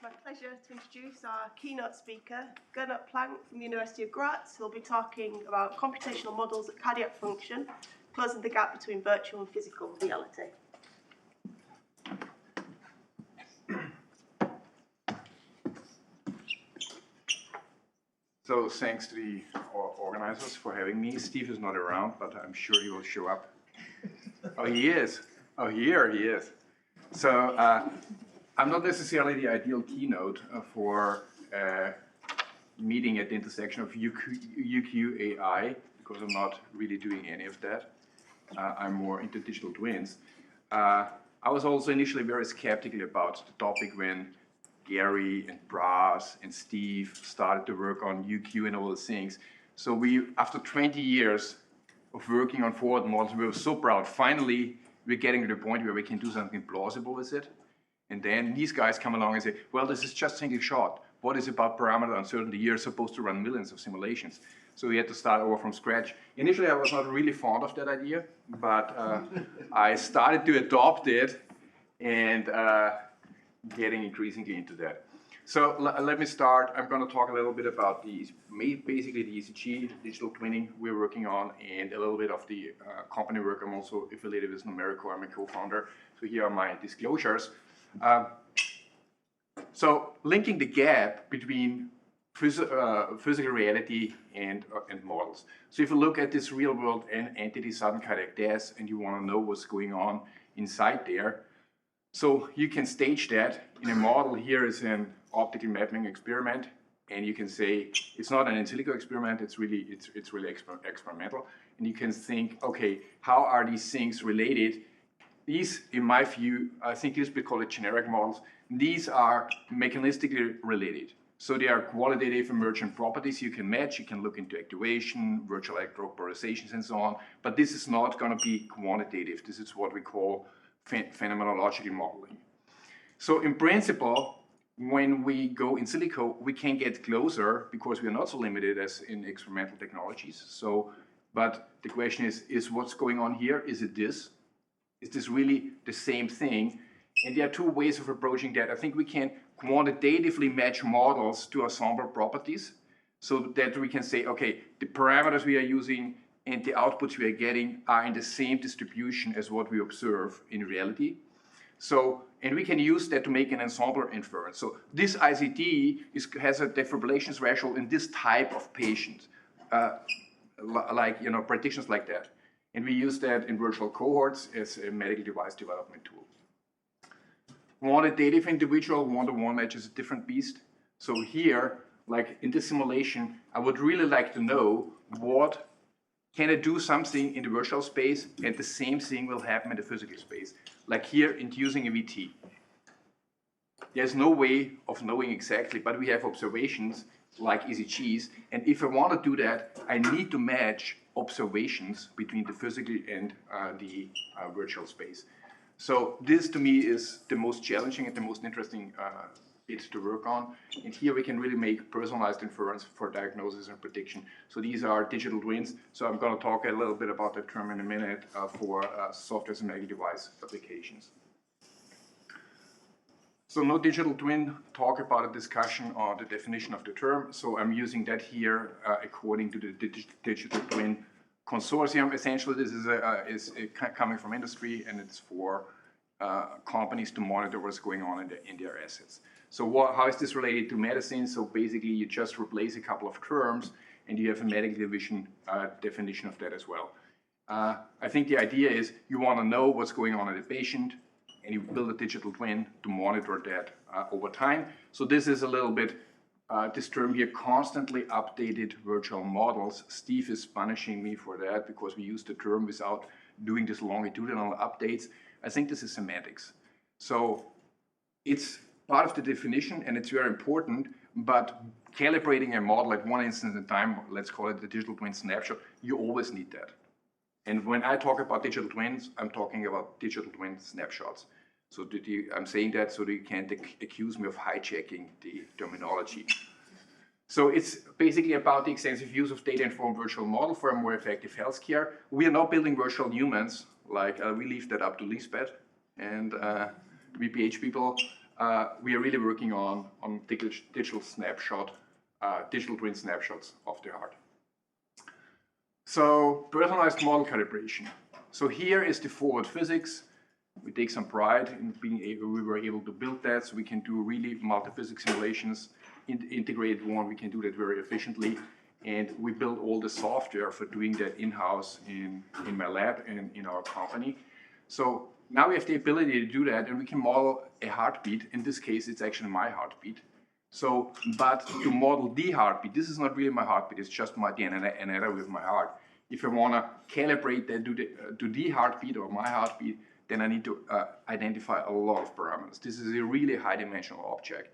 my pleasure to introduce our keynote speaker, Gernot from the University of Graz, who will be talking about computational models of cardiac function, closing the gap between virtual and physical reality. So thanks to the organizers for having me. Steve is not around, but I'm sure he will show up. Oh, he is. Oh, here he is. So I'm not necessarily the ideal keynote for a meeting at the intersection of UQ AI, because I'm not really doing any of that. I'm more into digital twins. I was also initially very skeptical about the topic when Gary and Prof and Steve started to work on UQ and all those things. So after 20 years of working on forward models, we were so proud. Finally, we're getting to the point where we can do something plausible with it. And then these guys come along and say, well, this is just single shot. What is about parameter uncertainty? You're supposed to run millions of simulations. So we had to start over from scratch. Initially, I was not really fond of that idea, but I started to adopt it and getting increasingly into that. So let me start. I'm going to talk a little bit about basically the ECG, digital twinning we're working on, and a little bit of the company work. I'm also affiliated with Numerical. I'm a co-founder. So here are my disclosures. So linking the gap between physical reality and models. So if you look at this real world entity, sudden cardiac death, and you want to know what's going on inside there, so you can stage that in a model. Here is an optical mapping experiment, and you can say it's not an in silico experiment. It's really experimental, and you can think, okay, how are these things related? These, in my view, I think we call it generic models. These are mechanistically related. So they are qualitative emergent properties you can match. You can look into activation, virtual electropolarizations, and so on. But this is not going to be quantitative. This is what we call phenomenological modeling. So in principle, when we go in silico, we can get closer because we are not so limited as in experimental technologies. So, but the question is what's going on here? Is it this? Is this really the same thing? And there are two ways of approaching that. I think we can quantitatively match models to ensemble properties so that we can say, okay, the parameters we are using and the outputs we are getting are in the same distribution as what we observe in reality. So, and we can use that to make an ensemble inference. So this ICD has a defibrillation threshold in this type of patient, like, you know, predictions like that. And we use that in virtual cohorts as a medical device development tool. Quantitative individual one-to-one match is a different beast. So here, like in this simulation, I would really like to know what can I do something in the virtual space and the same thing will happen in the physical space. Like here, inducing a VT. There's no way of knowing exactly, but we have observations like ECGs. And if I want to do that, I need to match observations between the physical and the virtual space. So this to me is the most challenging and the most interesting bit to work on. And here we can really make personalized inference for diagnosis and prediction. So these are digital twins. So I'm going to talk a little bit about that term in a minute for software as a medical device applications. So no digital twin, talk about a discussion on the definition of the term. So I'm using that here according to the digital twin consortium. Essentially, this is coming from industry, and it's for companies to monitor what's going on in their assets. So how is this related to medicine? So basically, you just replace a couple of terms, and you have a medical division definition of that as well. I think the idea is you want to know what's going on in the patient, and you build a digital twin to monitor that over time. So this is a little bit this term here, constantly updated virtual models. Steve is punishing me for that because we use the term without doing this longitudinal updates. I think this is semantics. So it's part of the definition and it's very important, but calibrating a model at one instant in time, let's call it the digital twin snapshot, you always need that. And when I talk about digital twins, I'm talking about digital twin snapshots. So I'm saying that so that you can't accuse me of hijacking the terminology. So it's basically about the extensive use of data-informed virtual model for a more effective healthcare. We are not building virtual humans, like we leave that up to Lisbeth and we PH people. we are really working on digital snapshot, digital twin snapshots of the heart. So personalized model calibration. So here is the forward physics. We take some pride in we were able to build that, so we can do really multi-physics simulations, integrated one, we can do that very efficiently. And we build all the software for doing that in-house in my lab and in our company. So now we have the ability to do that, and we can model a heartbeat. In this case, it's actually my heartbeat. So, but to model the heartbeat, this is not really my heartbeat, it's just the anatomy of my heart. If I want to calibrate that to the heartbeat or my heartbeat, then I need to identify a lot of parameters. This is a really high-dimensional object.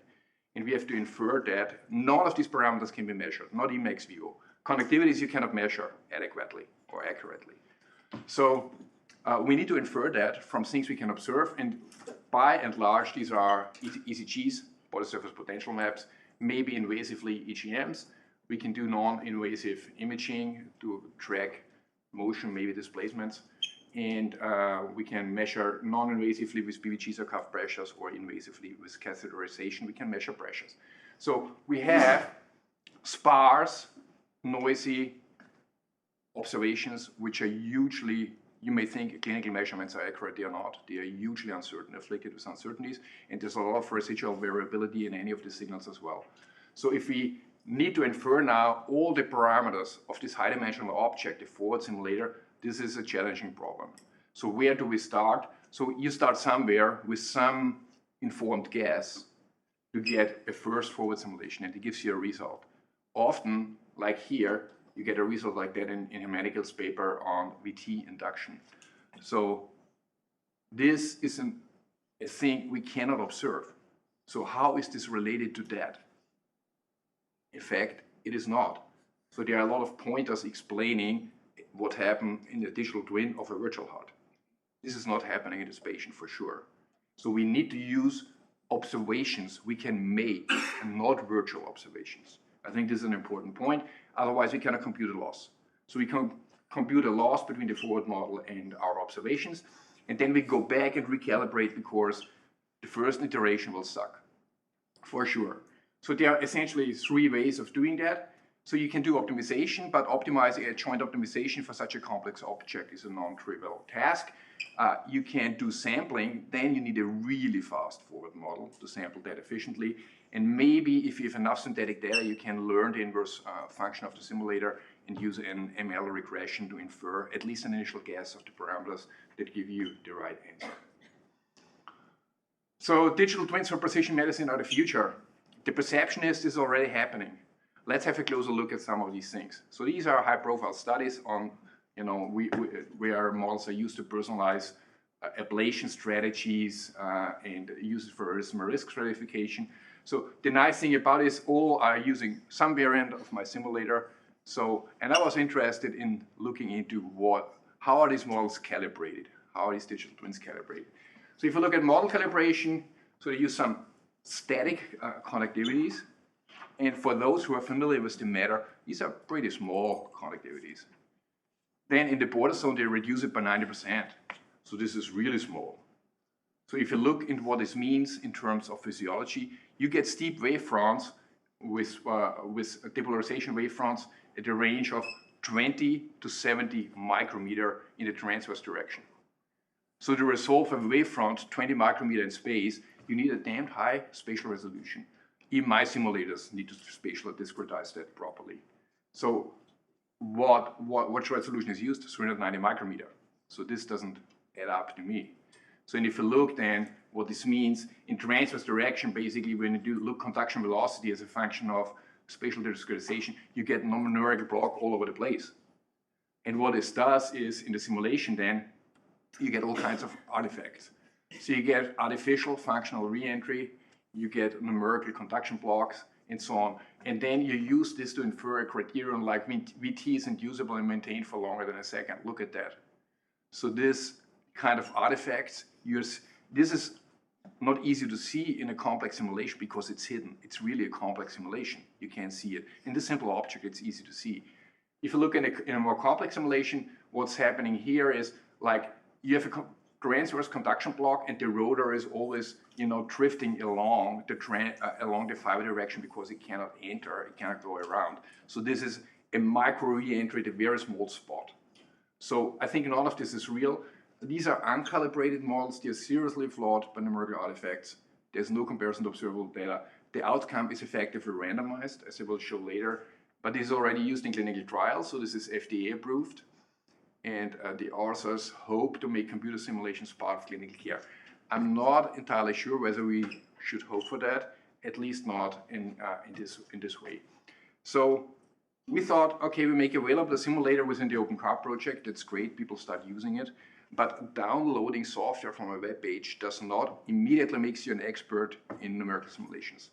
And we have to infer that none of these parameters can be measured, not even ex vivo. Conductivities you cannot measure adequately or accurately. So we need to infer that from things we can observe, and by and large, these are ECGs, body surface potential maps, maybe invasively EGMs. We can do non-invasive imaging to track motion, maybe displacements. And we can measure non-invasively with PVGs or cuff pressures, or invasively with catheterization, we can measure pressures. So we have sparse, noisy observations, which are hugely, you may think clinical measurements are accurate, they are not. They are hugely uncertain, afflicted with uncertainties, and there's a lot of residual variability in any of the signals as well. So if we need to infer now all the parameters of this high-dimensional object, the forward simulator, this is a challenging problem. So where do we start? So you start somewhere with some informed guess to get a first forward simulation, and it gives you a result. Often, like here, you get a result like that in a medical's paper on VT induction. So this is a thing we cannot observe. So how is this related to that? In fact, it is not. So there are a lot of pointers explaining what happened in the digital twin of a virtual heart. This is not happening in this patient for sure. So we need to use observations we can make and not virtual observations. I think this is an important point. Otherwise, we cannot compute a loss. So we can compute a loss between the forward model and our observations, and then we go back and recalibrate because the first iteration will suck, for sure. So there are essentially three ways of doing that. So you can do optimization, but optimizing a joint optimization for such a complex object is a non-trivial task. You can do sampling, then you need a really fast forward model to sample that efficiently. And maybe if you have enough synthetic data, you can learn the inverse function of the simulator and use an ML regression to infer at least an initial guess of the parameters that give you the right answer. So digital twins for precision medicine are the future. The perception is this is already happening. Let's have a closer look at some of these things. So these are high-profile studies on, where models are used to personalize ablation strategies and use it for risk stratification. So the nice thing about it is all are using some variant of my simulator. So, and I was interested in looking into how are these models calibrated? How are these digital twins calibrated? So if you look at model calibration, so they use some static conductivities. And for those who are familiar with the matter, these are pretty small conductivities. Then in the border zone, they reduce it by 90%. So this is really small. So if you look into what this means in terms of physiology, you get steep wavefronts with depolarization wavefronts at a range of 20 to 70 micrometer in the transverse direction. So to resolve a wavefront 20 micrometer in space, you need a damned high spatial resolution. Even my simulators need to spatially discretize that properly. So what resolution is used? 390 micrometer. So this doesn't add up to me. So and if you look then what this means in transverse direction, basically when you do look conduction velocity as a function of spatial discretization, you get numerical block all over the place. And what this does is in the simulation then, you get all kinds of artifacts. So you get artificial functional reentry, you get numerical conduction blocks, and so on. And then you use this to infer a criterion like VT is inducible and maintained for longer than a second. Look at that. So this kind of artifacts, this is not easy to see in a complex simulation because it's hidden. It's really a complex simulation. You can't see it. In this simple object, it's easy to see. If you look in a more complex simulation, what's happening here is like you have transverse conduction block, and the rotor is always, you know, drifting along the fiber direction because it cannot enter, it cannot go around. So this is a micro re-entry at a very small spot. So I think none of this is real. These are uncalibrated models. They're seriously flawed by numerical artifacts. There's no comparison to observable data. The outcome is effectively randomized, as I will show later, but this is already used in clinical trials, so this is FDA approved. And the authors hope to make computer simulations part of clinical care. I'm not entirely sure whether we should hope for that, at least not in this way. So we thought, okay, we make available the simulator within the OpenCAR project. That's great, people start using it. But downloading software from a web page does not immediately make you an expert in numerical simulations.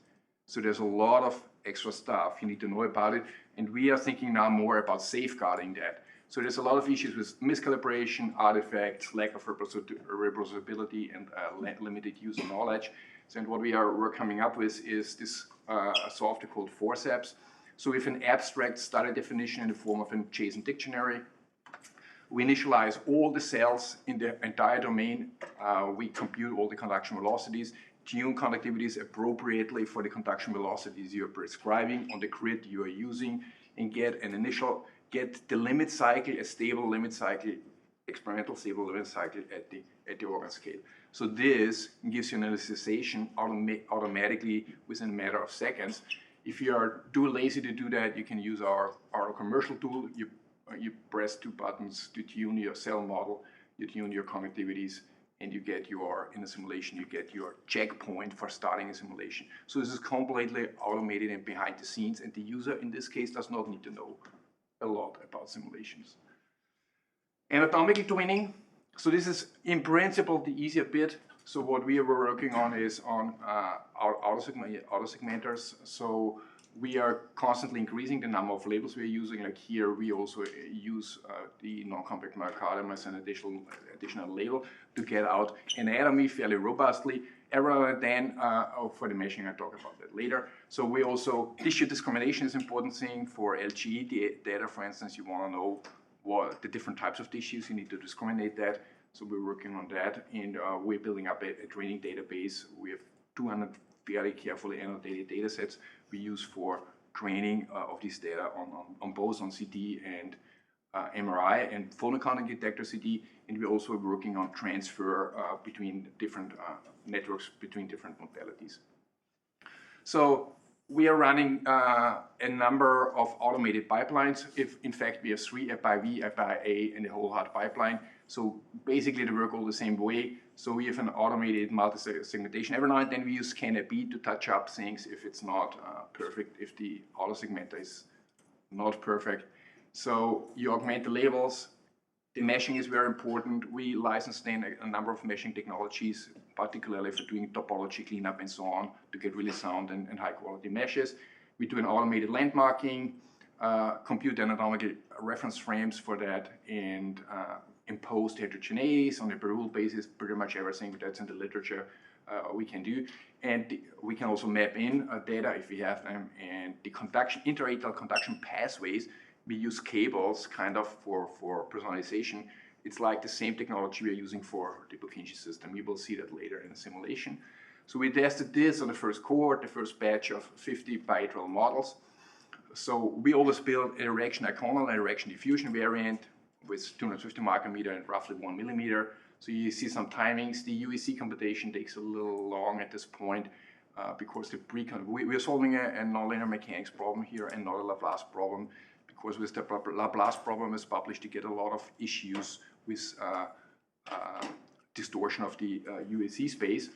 So there's a lot of extra stuff you need to know about it. And we are thinking now more about safeguarding that. So there's a lot of issues with miscalibration, artifacts, lack of reproducibility, and limited user knowledge. So, and what we're coming up with is this software called Forceps. So we have an abstract study definition in the form of a JSON dictionary. We initialize all the cells in the entire domain. We compute all the conduction velocities, tune conductivities appropriately for the conduction velocities you're prescribing on the grid you are using, and get the limit cycle, a stable limit cycle, experimental stable limit cycle at the organ scale. So this gives you an analyzation automatically within a matter of seconds. If you are too lazy to do that, you can use our commercial tool. You press two buttons to tune your cell model, you tune your conductivities, and you get in a simulation, you get your checkpoint for starting a simulation. So this is completely automated and behind the scenes, and the user in this case does not need to know a lot about simulations. Anatomical twinning. So this is in principle the easier bit. So what we were working on is on our autosegmenters. So we are constantly increasing the number of labels we're using. Like here, we also use the non-compact myocardium as an additional label to get out anatomy fairly robustly. Rather than for the meshing, I'll talk about that later. So we also, tissue discrimination is an important thing for LGE data. For instance, you want to know what the different types of tissues, you need to discriminate that. So we're working on that, and we're building up a training database. We have 200 very carefully annotated data sets we use for training of these data on both on CT and MRI and photon detector CT, and we're also working on transfer between different networks, between different modalities. So we are running a number of automated pipelines. In fact, we have 3 FIV, FIA, and a whole heart pipeline. So basically they work all the same way. So we have an automated multi-segmentation. Every now and then we use scan-AB to touch up things if it's not perfect, if the auto-segmenter is not perfect. So you augment the labels. The meshing is very important. We licensed in a number of meshing technologies, particularly for doing topology cleanup and so on, to get really sound and high quality meshes. We do an automated landmarking, compute anatomical reference frames for that, and impose heterogeneity on a per rule basis. Pretty much everything that's in the literature we can do. And we can also map in data if we have them. And the interatrial conduction pathways, we use cables kind of for personalization. It's like the same technology we're using for the Purkinje system. We will see that later in the simulation. So we tested this on the first cohort, the first batch of 50 bilateral models. So we always build an erection iconal and erection diffusion variant with 250 micrometer and roughly 1 millimeter. So you see some timings. The UEC computation takes a little long at this point because we're solving a nonlinear mechanics problem here and not a Laplace problem, because with the Laplace problem is published, you get a lot of issues with distortion of the UEC space.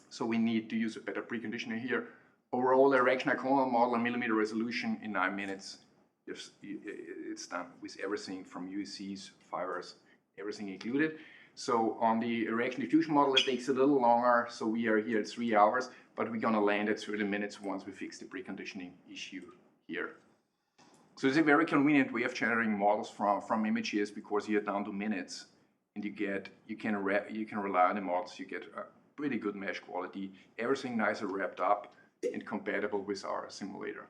So we need to use a better preconditioner here. Overall, erection iconal model and millimeter resolution in 9 minutes. It's done with everything from UECs, fibers, everything included. So on the erection diffusion model, it takes a little longer. So we are here at 3 hours, but we're gonna land at 30 minutes once we fix the preconditioning issue here. So it's a very convenient way of generating models from images, because you're down to minutes, and you can rely on the models. You get a pretty good mesh quality, everything nice and wrapped up and compatible with our simulator.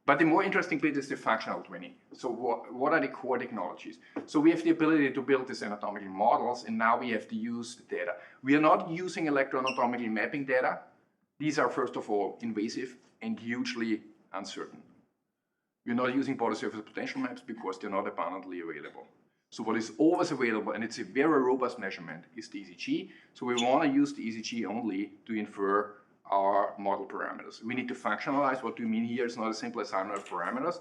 But the more interesting bit is the functional training. So what are the core technologies? So we have the ability to build these anatomical models, and now we have to use the data. We are not using electroanatomical mapping data. These are, first of all, invasive and hugely uncertain. We're not using body surface potential maps because they're not abundantly available. So what is always available, and it's a very robust measurement, is the ECG. So we want to use the ECG only to infer our model parameters. We need to functionalize. What do we mean here? It's not as simple as assignment of parameters.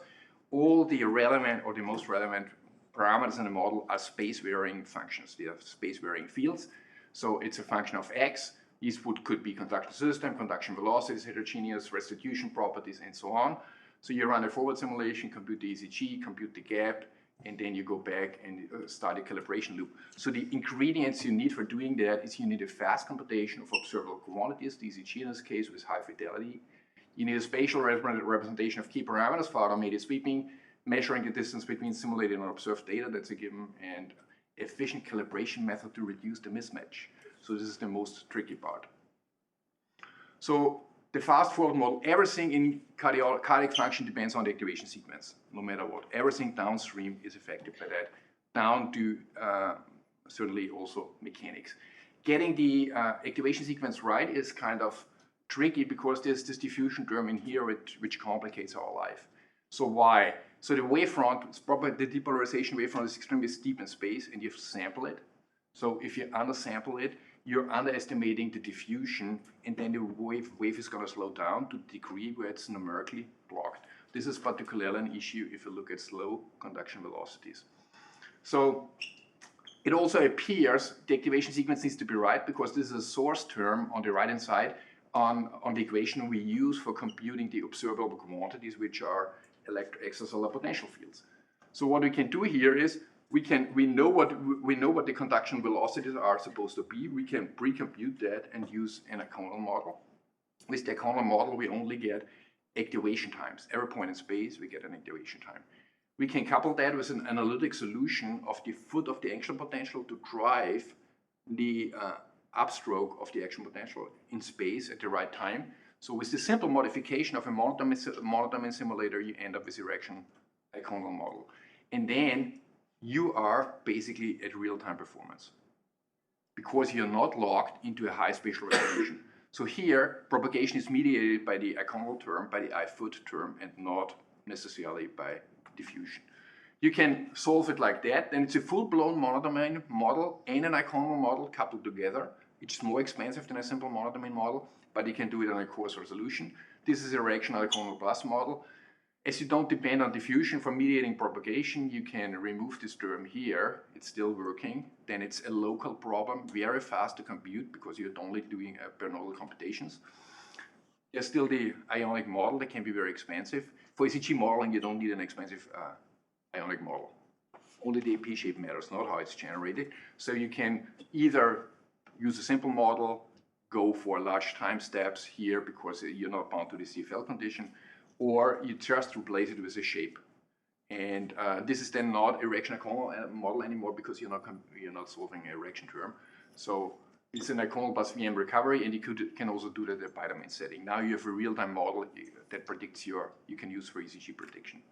All the relevant or the most relevant parameters in the model are space-varying functions. They are space-varying fields. So it's a function of X. These could be conduction system, conduction velocities, heterogeneous restitution properties, and so on. So you run a forward simulation, compute the ECG, compute the gap, and then you go back and start a calibration loop. So the ingredients you need for doing that is you need a fast computation of observable quantities, the ECG in this case with high fidelity. You need a spatial representation of key parameters for automated sweeping, measuring the distance between simulated and observed data, that's a given, and efficient calibration method to reduce the mismatch. So this is the most tricky part. So the fast-forward model, everything in cardiac function depends on the activation sequence, no matter what. Everything downstream is affected by that, down to certainly also mechanics. Getting the activation sequence right is kind of tricky because there's this diffusion term in here which complicates our life. So why? So the wavefront, the depolarization wavefront is extremely steep in space, and you have to sample it. So if you undersample it, you're underestimating the diffusion, and then the wave is going to slow down to the degree where it's numerically blocked. This is particularly an issue if you look at slow conduction velocities. So it also appears the activation sequence needs to be right because this is a source term on the right-hand side on the equation we use for computing the observable quantities, which are extracellular potential fields. So what we can do here is we know what the conduction velocities are supposed to be. We can pre-compute that and use an aconal model. With the aconal model, we only get activation times. Every point in space, we get an activation time. We can couple that with an analytic solution of the foot of the action potential to drive the upstroke of the action potential in space at the right time. So with the simple modification of a monodomain simulator, you end up with a reaction aconal model. And then you are basically at real-time performance because you're not locked into a high spatial resolution. So here, propagation is mediated by the aconal term, by the I-foot term, and not necessarily by diffusion. You can solve it like that, then it's a full-blown monodomain model and an aconal model coupled together. It's more expensive than a simple monodomain model, but you can do it on a coarse resolution. This is a reactional aconal bus model. As you don't depend on diffusion for mediating propagation, you can remove this term here. It's still working. Then it's a local problem, very fast to compute because you're only doing per-nodal computations. There's still the ionic model that can be very expensive. For ECG modeling, you don't need an expensive ionic model. Only the AP shape matters, not how it's generated. So you can either use a simple model, go for large time steps here because you're not bound to the CFL condition, or you just replace it with a shape. And this is then not a reaction aconal model anymore because you're not solving a reaction term. So it's an aconal plus VM recovery, and you can also do that at bidomain setting. Now you have a real-time model that predicts you can use for ECG prediction.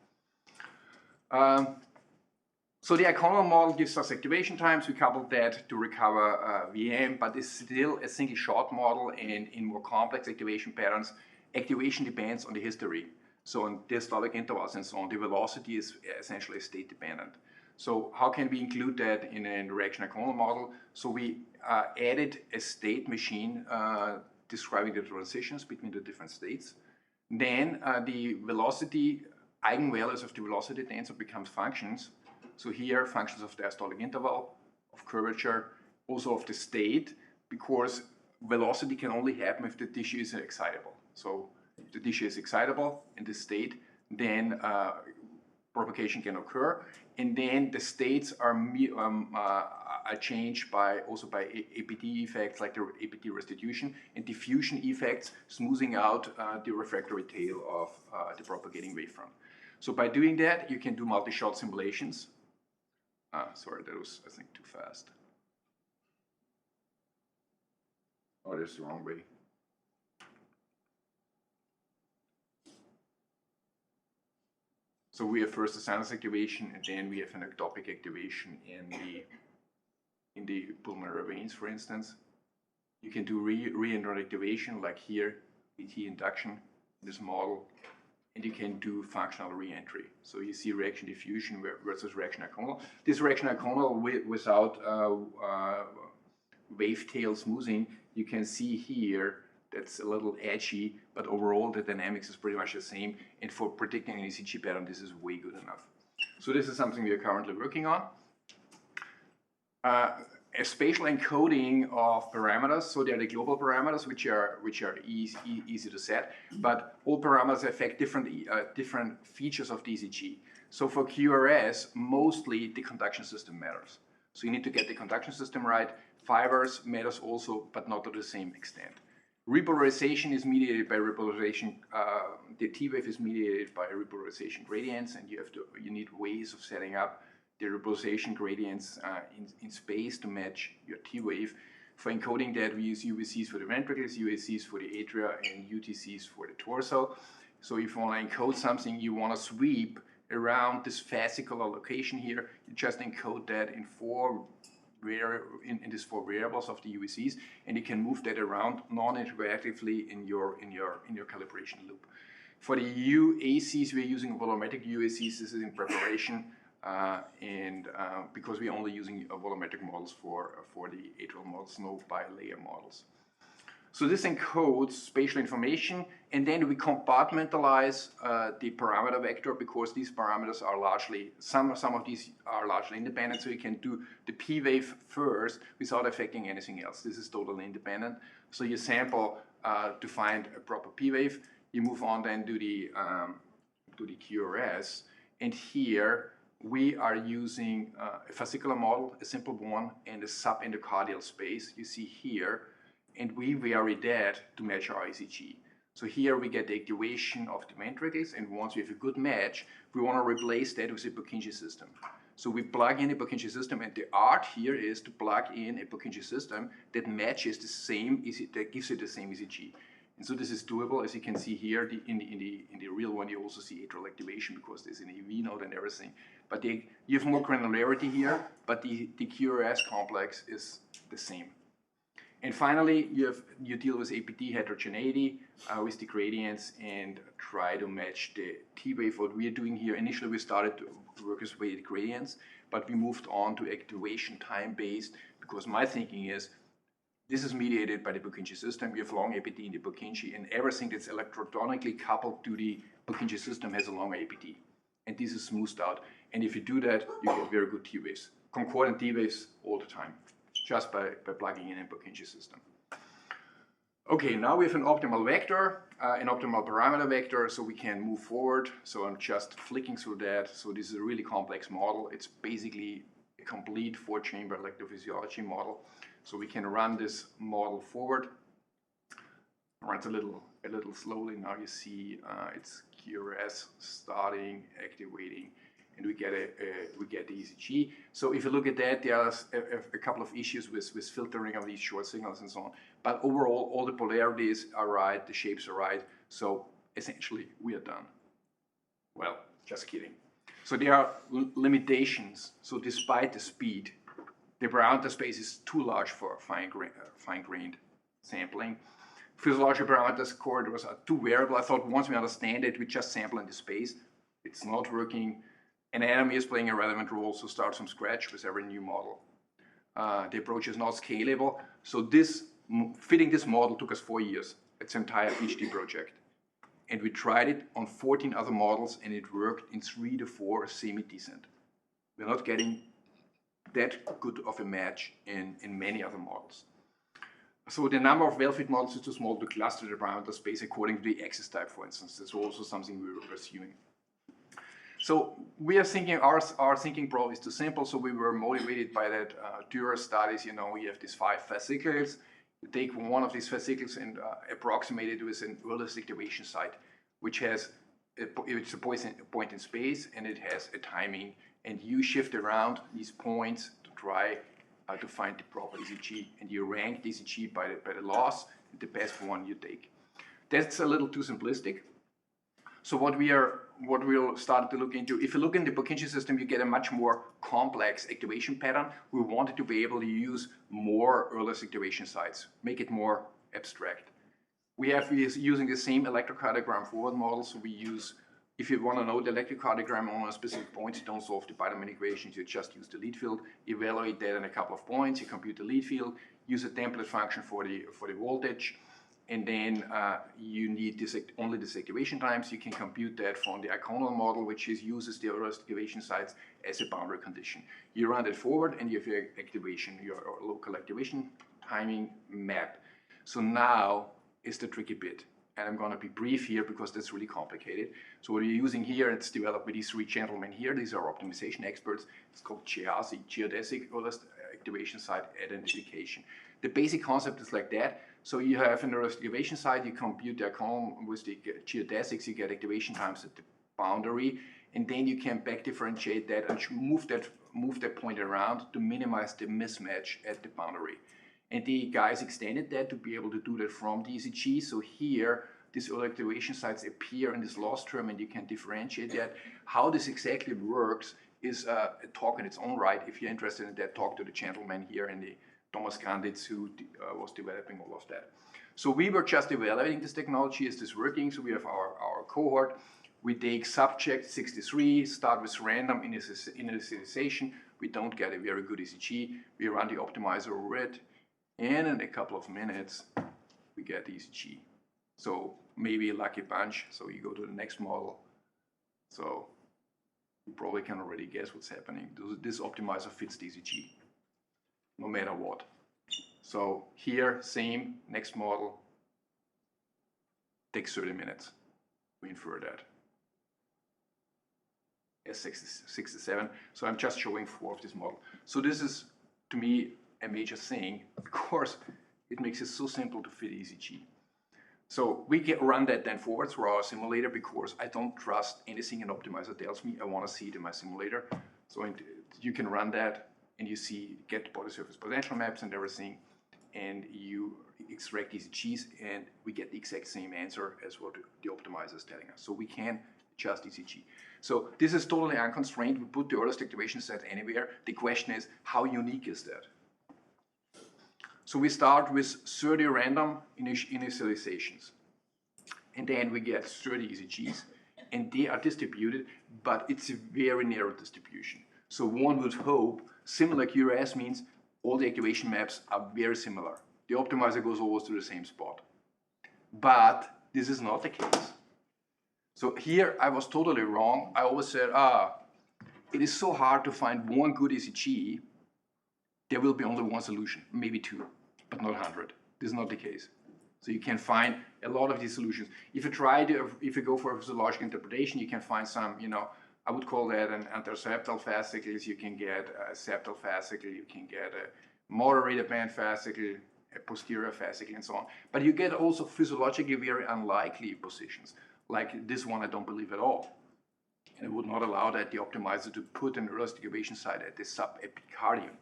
So the aconal model gives us activation times. We couple that to recover VM, but it's still a single shot model, and in more complex activation patterns, activation depends on the history. So on diastolic intervals and so on, the velocity is essentially state dependent. So how can we include that in a reaction aconal model? So we added a state machine describing the transitions between the different states. Then the velocity eigenvalues of the velocity tensor become functions. So here, functions of diastolic interval, of curvature, also of the state, because velocity can only happen if the tissue is excitable. So if the tissue is excitable in this state, then propagation can occur. And then the states are changed also by APT effects like the APT restitution and diffusion effects, smoothing out the refractory tail of the propagating wavefront. So by doing that, you can do multi-shot simulations. Sorry, that was, I think, too fast. Oh, that's the wrong way. 。So we have first a sinus activation, and then we have an ectopic activation in the pulmonary veins, for instance. You can do re-entrant activation, like here, VT induction, this model, and you can do functional re-entry. So you see reaction diffusion versus reaction aconal. This reaction aconal without wave tail smoothing, you can see here that's a little edgy, but overall the dynamics is pretty much the same. And for predicting an ECG pattern, this is way good enough. So this is something we are currently working on. A spatial encoding of parameters, so they are the global parameters, which are easy to set, but all parameters affect different features of the ECG. So for QRS, mostly the conduction system matters. So you need to get the conduction system right. Fibers matters also, but not to the same extent. Repolarization is mediated by repolarization. The T wave is mediated by repolarization gradients, and you need ways of setting up the repolarization gradients in space to match your T wave. For encoding that, we use UVCs for the ventricles, UACs for the atria, and UTCs for the torso. So if you want to encode something, you want to sweep around this fascicular location here, you just encode that in these four variables of the UVCs, and you can move that around non-interactively in your calibration loop. For the UACs, we're using volumetric UACs. This is in preparation, because we're only using volumetric models for the atrial models, no bilayer models. So this encodes spatial information, and then we compartmentalize the parameter vector, because these parameters are largely, some of these are largely independent, so you can do the P wave first without affecting anything else. This is totally independent. So you sample to find a proper P wave, you move on then to the QRS, and here we are using a fascicular model, a simple one, and a subendocardial space, you see here, and we vary that to match our ECG. So here we get the activation of the ventricles, and once we have a good match, we want to replace that with a Purkinje system. So we plug in a Purkinje system, and the art here is to plug in a Purkinje system that matches the same, that gives it the same ECG. And so this is doable, as you can see here. In the real one, you also see atrial activation because there's an EV node and everything. But you have more granularity here, but the QRS complex is the same. And finally, you deal with APT heterogeneity with the gradients and try to match the T wave. What we are doing here, initially we started to work with weighted gradients, but we moved on to activation time-based, because my thinking is this is mediated by the Purkinje system. We have long APT in the Purkinje, and everything that's electronically coupled to the Purkinje system has a long APT. And this is smoothed out. And if you do that, you get very good T waves, concordant T waves all the time, just by plugging in a Purkinje system. Okay, now we have an optimal vector, an optimal parameter vector, so we can move forward. So I'm just flicking through that. So this is a really complex model. It's basically a complete 4-chamber electrophysiology model. So we can run this model forward. It runs a little slowly. Now you see it's QRS starting, activating, and we get the ECG. So if you look at that, there are a couple of issues with filtering of these short signals and so on. But overall, all the polarities are right, the shapes are right. So essentially, we are done. Well, just kidding. So there are limitations. So despite the speed, the parameter space is too large for fine-grained sampling. Physiological parameters corridors are too variable. I thought once we understand it, we just sample in the space. It's not working. Anatomy is playing a relevant role, so start from scratch with every new model. The approach is not scalable. So fitting this model took us 4 years. It's an entire PhD project. And we tried it on 14 other models, and it worked in 3 to 4 semi-decent. We're not getting that good of a match in many other models. So the number of well-fit models is too small to cluster the parameter space according to the axis type, for instance. That's also something we were pursuing. So we are thinking, our thinking probably is too simple, so we were motivated by that Dürer studies. You know, we have these 5 fascicles. You take one of these fascicles and approximate it with an earliest activation site, which has it's a point in space, and it has a timing. And you shift around these points to try to find the proper ECG, and you rank the ECG by the loss, and the best one you take. That's a little too simplistic. So what we are what we'll start to look into, if you look in the Purkinje system, you get a much more complex activation pattern. We wanted to be able to use more earliest activation sites, make it more abstract. We have using the same electrocardiogram forward model, so we use, if you want to know the electrocardiogram on a specific point, you don't solve the Biedermann equations, you just use the lead field, evaluate that in a couple of points, you compute the lead field, use a template function for the voltage, and then you need only this activation times. You can compute that from the iconal model, which uses the earliest activation sites as a boundary condition. You run it forward and you have your activation, your local activation timing map. So now is the tricky bit. And I'm going to be brief here because that's really complicated. So what you're using here, it's developed by these three gentlemen here. These are optimization experts. It's called geodesic earliest activation site identification. The basic concept is like that. So you have an earliest activation site, you compute the column with the geodesics, you get activation times at the boundary, and then you can back differentiate that and move that point around to minimize the mismatch at the boundary. And the guys extended that to be able to do that from the ECG. So here, these early activation sites appear in this loss term, and you can differentiate that. How this exactly works is a talk in its own right. If you're interested in that, talk to the gentleman here in the Thomas Granditz, who was developing all of that. So we were just evaluating this technology. Is this working? So we have our cohort. We take subject 63, start with random initialization. We don't get a very good ECG. We run the optimizer over it. And in a couple of minutes, we get the ECG. So maybe a lucky bunch. So you go to the next model. So you probably can already guess what's happening. This optimizer fits the ECG, no matter what. So here, same, next model, takes 30 minutes. We infer that. S67. So I'm just showing 4 of this model. So this is, to me, a major thing. Of course, it makes it so simple to fit ECG. So we run that then forward through our simulator because I don't trust anything an optimizer tells me. I want to see it in my simulator. So you can run that and you get body surface potential maps and everything, and you extract ECGs, and we get the exact same answer as what the optimizer is telling us. So we can adjust ECG. So this is totally unconstrained. We put the earliest activation set anywhere. The question is, how unique is that? So we start with 30 random initializations, and then we get 30 ECGs, and they are distributed, but it's a very narrow distribution. So one would hope similar QRS means all the activation maps are very similar. The optimizer goes always to the same spot. But this is not the case. So here I was totally wrong. I always said, it is so hard to find one good ECG. There will be only one solution, maybe 2, but not 100. This is not the case. So you can find a lot of these solutions. If you go for a physiological interpretation, you can find some, I would call that an anteroseptal fascicles. You can get a septal fascicle. You can get a moderator band fascicle, a posterior fascicle, and so on. But you get also physiologically very unlikely positions. Like this one, I don't believe at all. And it would not allow that the optimizer to put an earliest activation site at the subepicardium.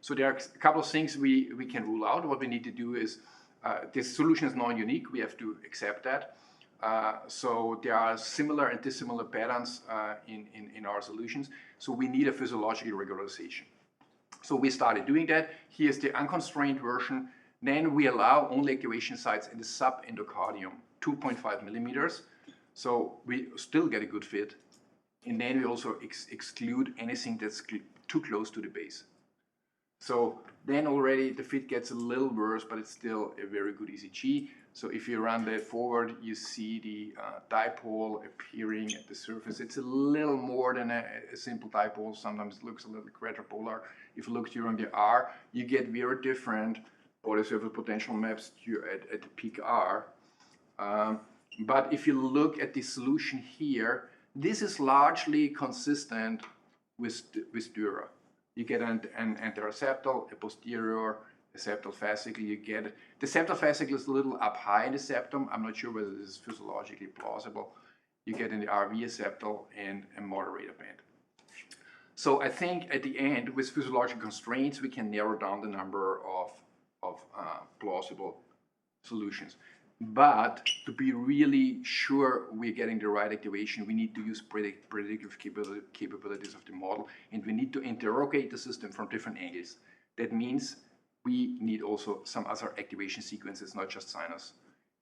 So there are a couple of things we can rule out. What we need to do is, this solution is non-unique. We have to accept that. So there are similar and dissimilar patterns in our solutions. So we need a physiological regularization. So we started doing that. Here's the unconstrained version. Then we allow only activation sites in the subendocardium, 2.5 millimeters. So we still get a good fit. And then we also exclude anything that's too close to the base. So then already the fit gets a little worse, but it's still a very good ECG. So if you run that forward, you see the dipole appearing at the surface. It's a little more than a simple dipole. Sometimes it looks a little quadrupolar. If you look during the R, you get very different body surface potential maps at the peak R. But if you look at the solution here, this is largely consistent with Dura. You get an anteroseptal, a posterior, a septal fascicle. You get the septal fascicle is a little up high in the septum. I'm not sure whether this is physiologically plausible. You get in the RV a septal and a moderator band. So I think at the end, with physiological constraints, we can narrow down the number of plausible solutions. But to be really sure we're getting the right activation, we need to use predictive capabilities of the model, and we need to interrogate the system from different angles. That means we need also some other activation sequences, not just sinus.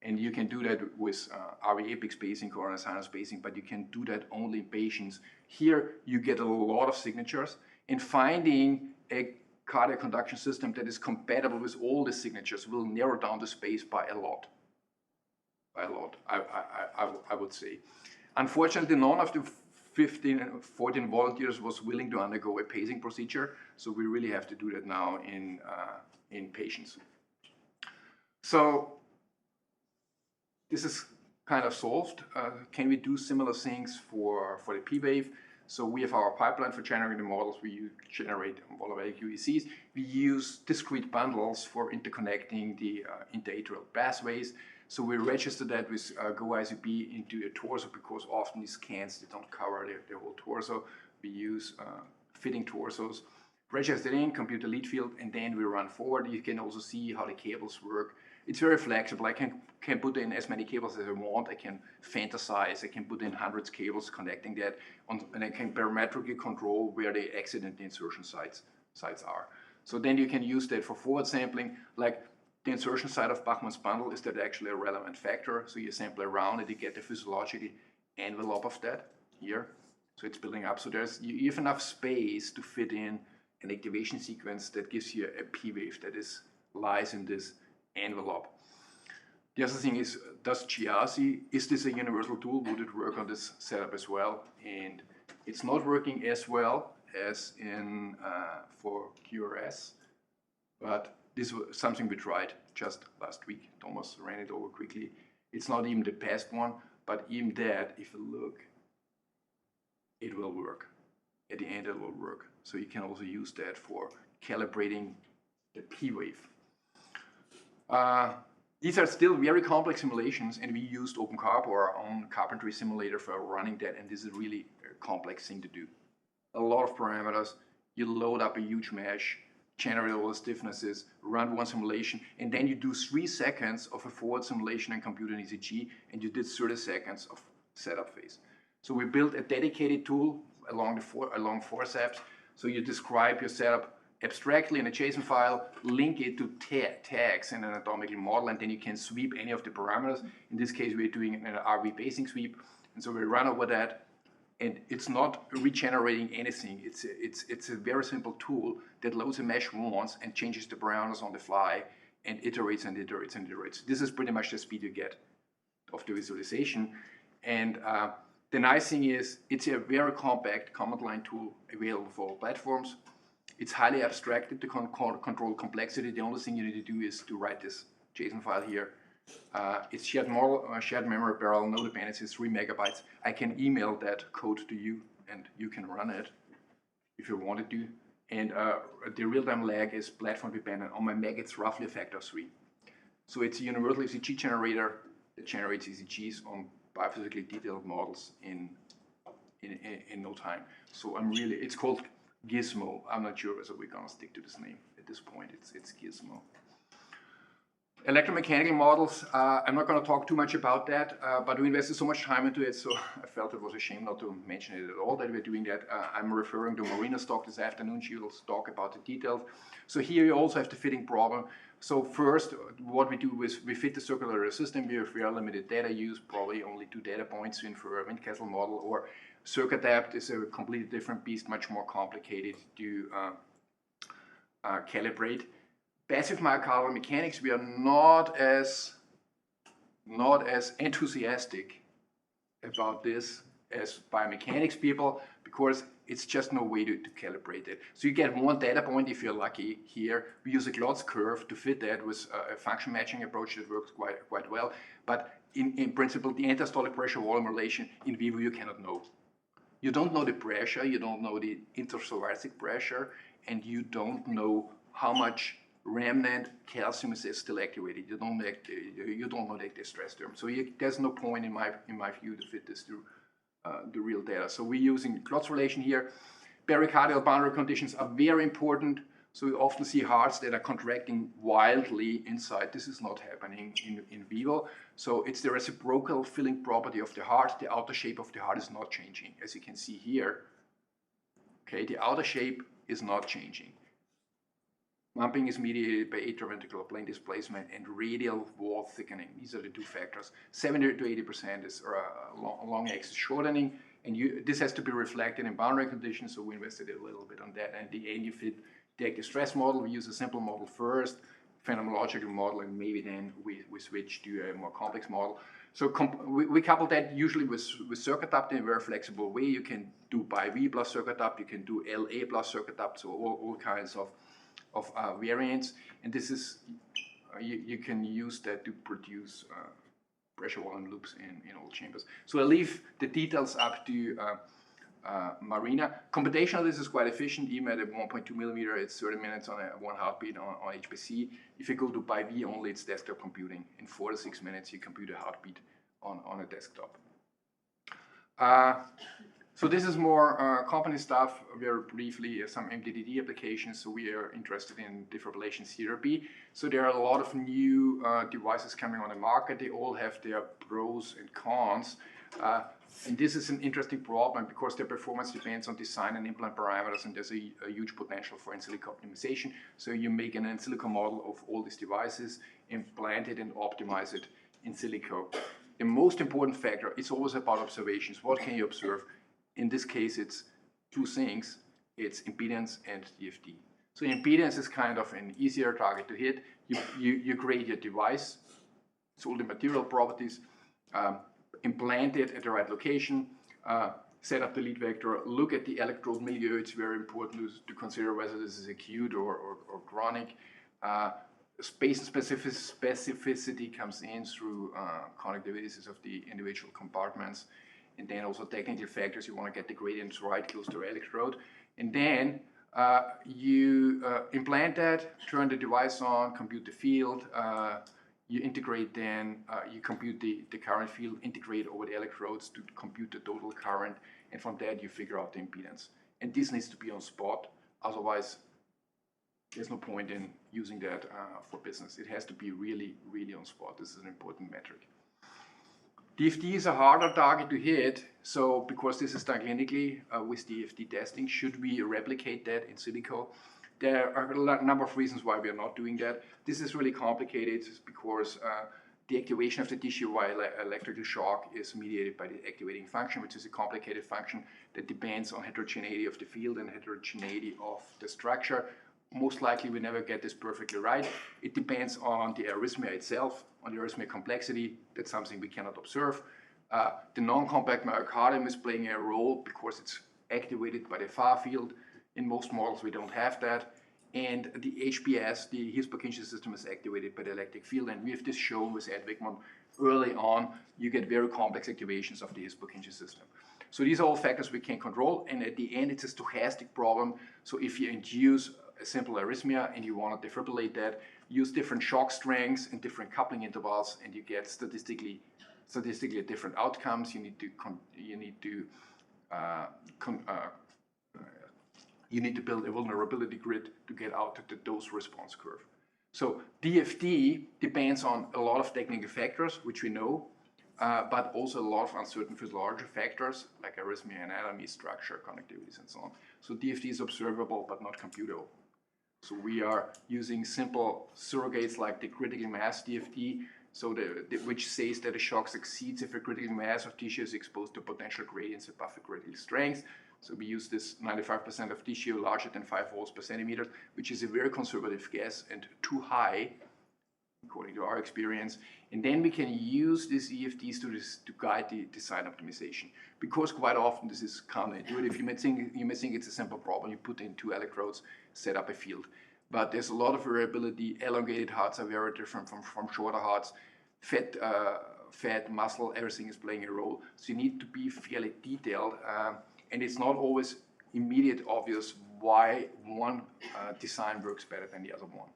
And you can do that with RV apex spacing, coronary sinus spacing, but you can do that only in patients. Here you get a lot of signatures, and finding a cardiac conduction system that is compatible with all the signatures will narrow down the space by a lot. I would say. Unfortunately, none of the 14 volunteers was willing to undergo a pacing procedure, so we really have to do that now in patients. So this is kind of solved. Can we do similar things for the P-wave? So we have our pipeline for generating the models. We generate volatile QECs. We use discrete bundles for interconnecting the interatrial pathways. So we register that with GoICP into a torso, because often these scans, they don't cover the whole torso. We use fitting torsos, register it in, compute the lead field, and then we run forward. You can also see how the cables work. It's very flexible. I can put in as many cables as I want. I can fantasize. I can put in hundreds of cables connecting that, and I can parametrically control where the exit and the insertion sites are. So then you can use that for forward sampling, like the insertion site of Bachmann's bundle. Is that actually a relevant factor? So you sample around it, you get the physiological envelope of that here. So it's building up. So you have enough space to fit in an activation sequence that gives you a P-wave that lies in this envelope. The other thing is, does GRC, is this a universal tool? Would it work on this setup as well? And it's not working as well as in for QRS, but this was something we tried just last week. Thomas ran it over quickly. It's not even the best one, but even that, if you look, it will work. At the end, it will work. So you can also use that for calibrating the P-wave. These are still very complex simulations, and we used OpenCarp, or our own carpentry simulator, for running that, and this is really a complex thing to do. A lot of parameters. You load up a huge mesh, generate all the stiffnesses, run one simulation, and then you do 3 seconds of a forward simulation and compute an ECG, and you did 30 seconds of setup phase. So we built a dedicated tool along forceps. So you describe your setup abstractly in a JSON file, link it to tags in an anatomical model, and then you can sweep any of the parameters. In this case, we're doing an RV basing sweep, and so we run over that, and it's not regenerating anything. It's a very simple tool that loads a mesh once and changes the parameters on the fly and iterates and iterates and iterates. This is pretty much the speed you get of the visualization. And the nice thing is, it's a very compact command line tool available for all platforms. It's highly abstracted to control complexity. The only thing you need to do is to write this JSON file here. It's shared memory parallel, no dependencies, 3 megabytes. I can email that code to you, and you can run it if you wanted to. And the real-time lag is platform dependent. On my Mac, it's roughly a factor of 3. So it's a universal ECG generator that generates ECGs on biophysically detailed models in no time. So it's called Gizmo. I'm not sure whether we're gonna stick to this name at this point. It's Gizmo. Electromechanical models, I'm not going to talk too much about that, but we invested so much time into it, so I felt it was a shame not to mention it at all that we're doing that. I'm referring to Marina's talk this afternoon. She will talk about the details. So here you also have the fitting problem. So first, what we do is we fit the circulatory system. We have very limited data use, probably only 2 data points in for a Windkessel model, or CircAdapt is a completely different beast, much more complicated to calibrate. Passive myocardial mechanics, we are not as enthusiastic about this as biomechanics people, because it's just no way to calibrate it. So you get one data point if you're lucky here. We use a Klotz curve to fit that with a function matching approach that works quite well. But in principle, the interstolic pressure volume relation in vivo you cannot know. You don't know the pressure, you don't know the interthoracic pressure, and you don't know how much remnant calcium is still activated. You don't know the active stress term. So there's no point in my view to fit this to the real data. So we're using Klotz relation here. Pericardial boundary conditions are very important So we often see hearts that are contracting wildly inside. This is not happening in vivo. So it's the reciprocal filling property of the heart. The outer shape of the heart is not changing, as you can see here. Okay, the outer shape is not changing. Hampering is mediated by atrioventricular plane displacement and radial wall thickening. These are the two factors. 70 to 80% is long axis shortening, and this has to be reflected in boundary conditions, so we investigated a little bit on that. And the end, you take the stress model, we use a simple model first, phenomenological model, and maybe then we switch to a more complex model. So we couple that usually with circuit up in a very flexible way. You can do BI-V plus circuit up, you can do LA plus circuit up, so all kinds of variants, and this is you can use that to produce pressure volume loops in all chambers. So I'll leave the details up to Marina. Computational, this is quite efficient. Even at a 1.2 millimeter, it's 30 minutes on one heartbeat on HPC. If you go to BI-V only, it's desktop computing. In 4 to 6 minutes, you compute a heartbeat on a desktop. So this is more company stuff, very briefly, some MDDD applications. So we are interested in defibrillation therapy. So there are a lot of new devices coming on the market. They all have their pros and cons. And this is an interesting problem because their performance depends on design and implant parameters, and there's a huge potential for in silico optimization. So you make an in silico model of all these devices, implant it, and optimize it in silico. The most important factor is always about observations. What can you observe? In this case, it's two things. It's impedance and DFT. So impedance is kind of an easier target to hit. You create your device, it's all the material properties, implant it at the right location, set up the lead vector, look at the electrode milieu. It's very important to consider whether this is acute or chronic. Space and specificity comes in through connectivities of the individual compartments. And then also technical factors, you want to get the gradients right close to the electrode. And then you implant that, turn the device on, compute the field, you integrate then, you compute the current field, integrate over the electrodes to compute the total current, and from that you figure out the impedance. And this needs to be on spot, otherwise there's no point in using that for business. It has to be really, really on spot. This is an important metric. DFT is a harder target to hit, so because this is done clinically with DFT testing, should we replicate that in silico? There are a number of reasons why we are not doing that. This is really complicated because the activation of the tissue via electrical shock is mediated by the activating function, which is a complicated function that depends on heterogeneity of the field and heterogeneity of the structure. Most likely we never get this perfectly right. It depends on the arrhythmia itself, on the arrhythmia complexity. That's something we cannot observe. The non-compact myocardium is playing a role because it's activated by the far field. In most models we don't have that. And the HPS, the His-Purkinje system, is activated by the electric field. And we have this shown with Ed Wickman early on. You get very complex activations of the His-Purkinje system. So these are all factors we can control. And at the end, it's a stochastic problem. So if you induce a simple arrhythmia and you want to defibrillate that, use different shock strengths and different coupling intervals, and you get statistically different outcomes. You need to build a vulnerability grid to get out to the dose response curve. So DFT depends on a lot of technical factors, which we know, but also a lot of uncertain physiological factors like arrhythmia, anatomy, structure, connectivities, and so on. So DFT is observable but not computable. So we are using simple surrogates like the critical mass DFT, so which says that a shock succeeds if a critical mass of tissue is exposed to potential gradients above the critical strength. So we use this 95% of tissue larger than 5 volts per centimeter, which is a very conservative guess and too high, according to our experience. And then we can use these EFTs to guide the design optimization. Because quite often this is counterintuitive. You may think it's a simple problem. You put in 2 electrodes, set up a field. But there's a lot of variability. Elongated hearts are very different from shorter hearts. Fat, muscle, everything is playing a role. So you need to be fairly detailed. And it's not always immediate obvious why one design works better than the other one.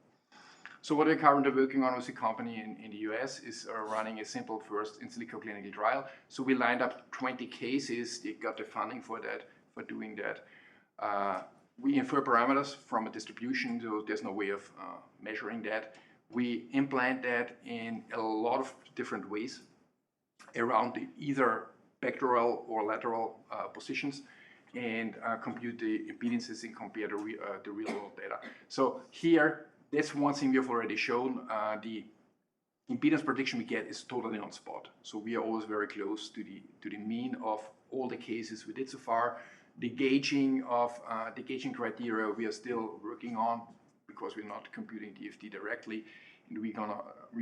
So what we're currently working on with a company in the US is running a simple first in silico clinical trial. So we lined up 20 cases. They got the funding for that, for doing that. we infer parameters from a distribution, so there's no way of measuring that. We implant that in a lot of different ways around either pectoral or lateral positions, and compute the impedances and compare the real world data. So here, that's one thing we have already shown. The impedance prediction we get is totally on spot. So we are always very close to the mean of all the cases we did so far. The gauging criteria we are still working on because we're not computing DFT directly, and we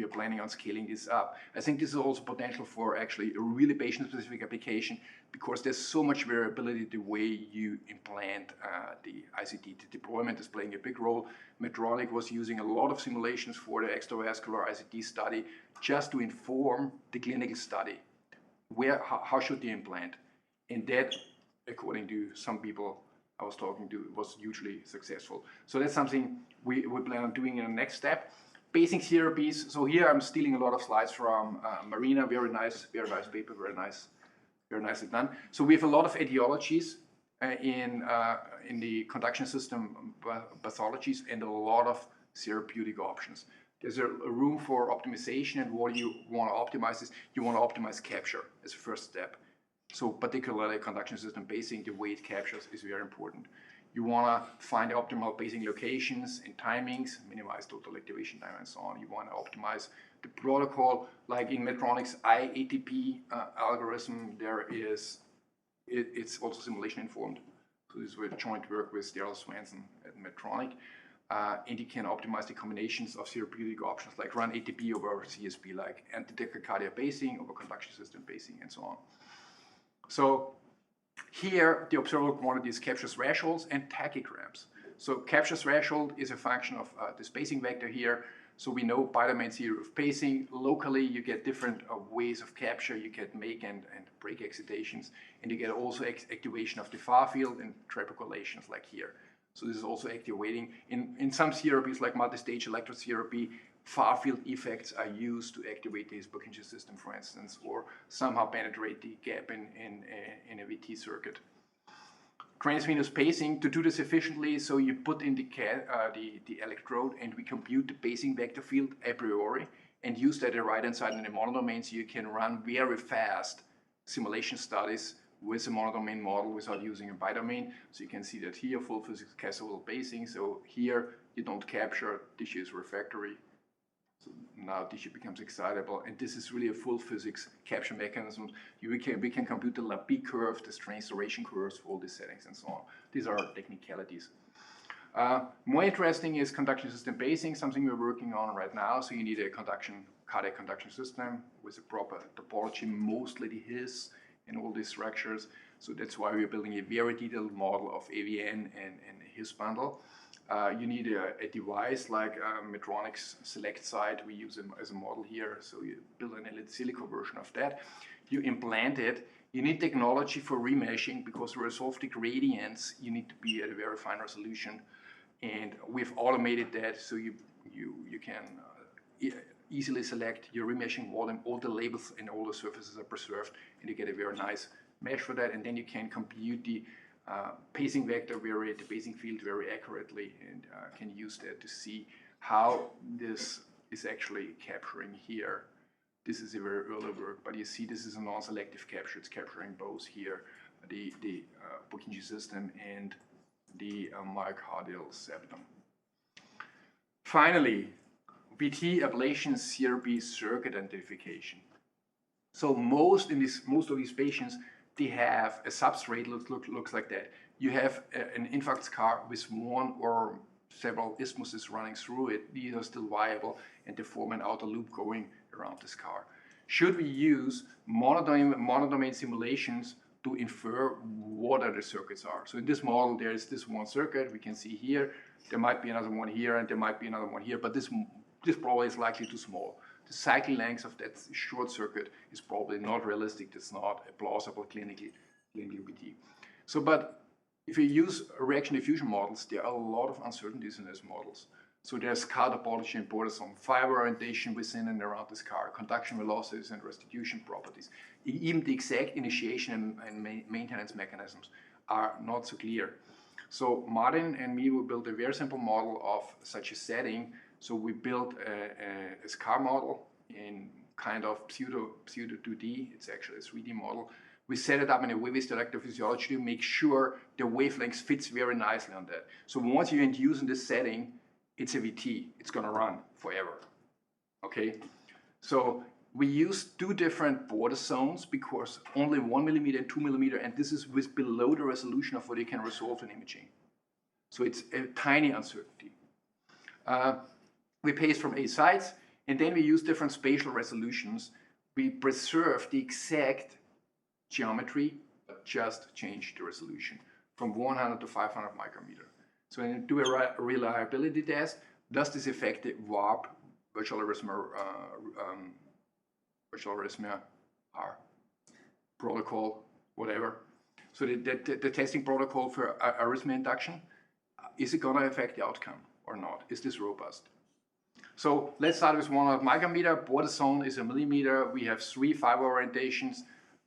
are planning on scaling this up. I think this is also potential for actually a really patient-specific application because there's so much variability the way you implant the ICT. The deployment is playing a big role. Medtronic was using a lot of simulations for the extravascular ICT study just to inform the clinical study. How should they implant? And that, according to some people I was talking to, was hugely successful. So that's something we plan on doing in the next step. Basing therapies. So here I'm stealing a lot of slides from Marina. Very nice paper, very nicely done. So we have a lot of etiologies in the conduction system pathologies and a lot of therapeutic options. There's a room for optimization, and what you want to optimize is you want to optimize capture as a first step. So particularly conduction system basing, the way it captures is very important. You want to find the optimal basing locations and timings, minimize total activation time and so on. You want to optimize the protocol, like in Medtronic's IATP algorithm, it's also simulation informed. So this is with joint work with Daryl Swanson at Medtronic. And you can optimize the combinations of therapeutic options, like run ATP over CSP, like antitachycardia basing over conduction system basing, and so on. So here, the observable quantities capture thresholds and tachygrams. So capture threshold is a function of the spacing vector here. So we know by domain theory of pacing, locally you get different ways of capture. You get make and break excitations, and you get also activation of the far field and trapoculations like here. So this is also activating. In some therapies like multi-stage electrotherapy, far field effects are used to activate the Purkinje system, for instance, or somehow penetrate the gap in a VT circuit. Transvenous pacing, to do this efficiently, so you put in the electrode and we compute the pacing vector field a priori and use that at the right hand side in the monodomain, so you can run very fast simulation studies with a monodomain model without using a bidomain. So you can see that here, full physics causal pacing. So here you don't capture, tissue is refractory. So now tissue becomes excitable, and this is really a full physics capture mechanism. We can compute the Lapie curve, the strain duration curves for all these settings and so on. These are technicalities. More interesting is conduction system basing, something we're working on right now. So you need a cardiac conduction system with a proper topology, mostly the His and all these structures. So that's why we're building a very detailed model of AVN and His bundle. You need a device like Medtronic's Select site. We use them as a model here. So you build an elite silico version of that. You implant it. You need technology for remeshing because to resolve the gradients, you need to be at a very fine resolution. And we've automated that so you can easily select your remeshing volume. All the labels and all the surfaces are preserved, and you get a very nice mesh for that. And then you can compute the pacing vector the pacing field very accurately, and can use that to see how this is actually capturing here. This is a very early work, but you see this is a non-selective capture. It's capturing both here, the Purkinje system and the myocardial septum. Finally, VT ablation therapy circuit identification. So most of these patients, they have a substrate looks like that. You have an infarct scar with one or several isthmuses running through it. These are still viable, and they form an outer loop going around the scar. Should we use monodomain simulations to infer what other circuits are? So in this model, there is this one circuit. We can see here. There might be another one here, and there might be another one here, but this probably is likely too small. The cycle length of that short circuit is probably not realistic. That's not a plausible clinical VT. So, but if you use reaction diffusion models, there are a lot of uncertainties in those models. So there's scar topology importance on fiber orientation within and around the scar, conduction velocities and restitution properties. Even the exact initiation and maintenance mechanisms are not so clear. So Martin and me will build a very simple model of such a setting. So we built a scar model in kind of pseudo 2D. It's actually a 3D model. We set it up in a way-based electrophysiology to make sure the wavelengths fits very nicely on that. So once you induce in this setting, it's a VT. It's going to run forever. Okay? So we use two different border zones because only 1 millimeter and 2 millimeter, and this is with below the resolution of what you can resolve in imaging. So it's a tiny uncertainty. We paste from 8 sides, and then we use different spatial resolutions. We preserve the exact geometry, but just change the resolution from 100 to 500 micrometer. So when you do a reliability test, does this affect the VARP, virtual arrhythmia R protocol, whatever. So the testing protocol for arrhythmia induction, is it going to affect the outcome or not? Is this robust? So let's start with 100 micrometer. Border zone is a millimeter. We have 3 fiber orientations.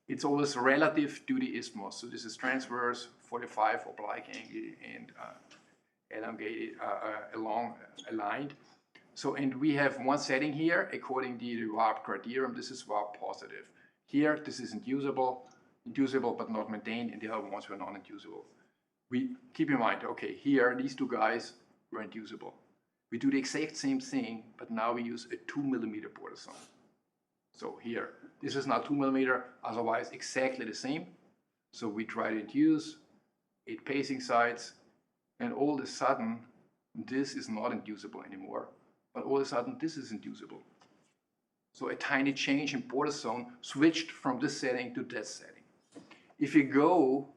It's always relative to the isthmus. So this is transverse, 45 oblique angle, and elongated, aligned. So, and we have one setting here according to the VARP criterion. This is VARP positive. Here, this is inducible but not maintained, and the other ones were non-inducible. We keep in mind, okay, here, these two guys were inducible. We do the exact same thing, but now we use a 2 millimeter border zone. So here, this is now 2 millimeter, otherwise exactly the same. So we try to induce 8 pacing sites, and all of a sudden, this is not inducible anymore. But all of a sudden, this is inducible. So a tiny change in border zone switched from this setting to that setting. If you go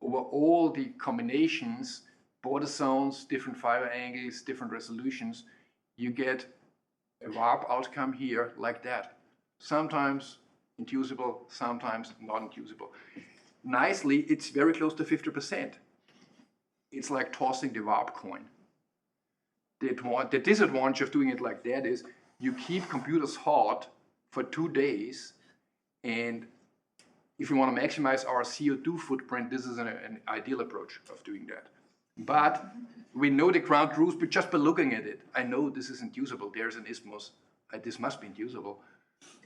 over all the combinations, border zones, different fiber angles, different resolutions, you get a VARP outcome here like that. Sometimes inducible, sometimes not inducible. Nicely, it's very close to 50%. It's like tossing the VARP coin. The disadvantage of doing it like that is you keep computers hot for 2 days, and if you want to maximize our CO2 footprint, this is an ideal approach of doing that. But we know the ground truth, but just by looking at it, I know this is inducible. There's an isthmus. This must be inducible.